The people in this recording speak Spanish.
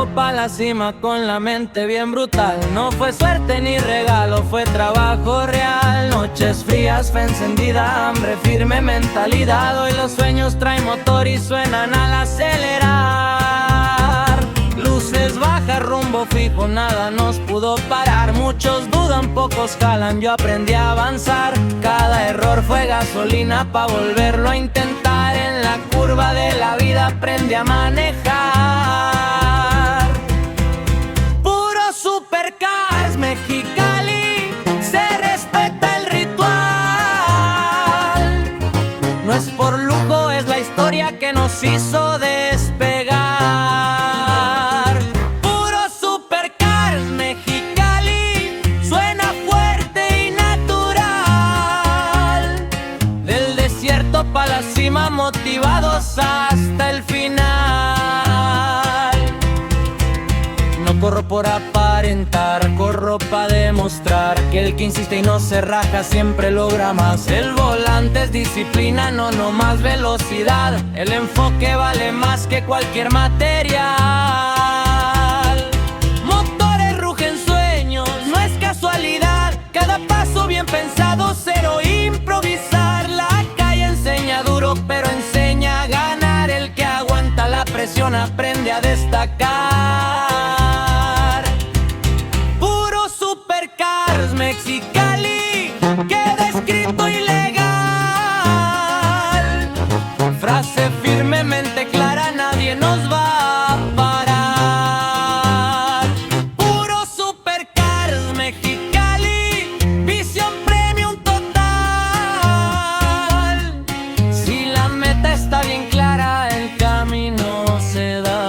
rumbo pa' la cima con la mente bien brutal. No fue suerte ni regalo, fue trabajo real. Noches frías, fe encendida, hambre firme, mentalidad. Hoy los sueños traen motor y suenan al acelerar. Luces bajas, rumbo fijo, nada nos pudo parar. Muchos dudan, pocos jalan, yo aprendí a avanzar. Cada error fue gasolina pa' volverlo a intentar. En la curva de la vida aprendí a manejar. Puro supercars, Mexicali, se respeta el ritual. No es por lujo, es la historia que nos hizo despegar. Pa' la cima, motivados hasta el final. No corro por aparentar, corro pa' demostrar que el que insiste y no se raja siempre logra más. El volante es disciplina, no más velocidad. El enfoque vale más que cualquier material. Motores rugen sueños, no es casualidad. Cada paso bien pensado, cero improvisar. La enseña duro, pero enseña a ganar. El que aguanta la presión aprende a destacar. Puro supercars, Mexicali, queda escrito ilegal. Frase firmemente clara, nadie nos va a parar. Puro supercars, Mexicali, visión premium total. Si la meta está bien clara, el camino se da.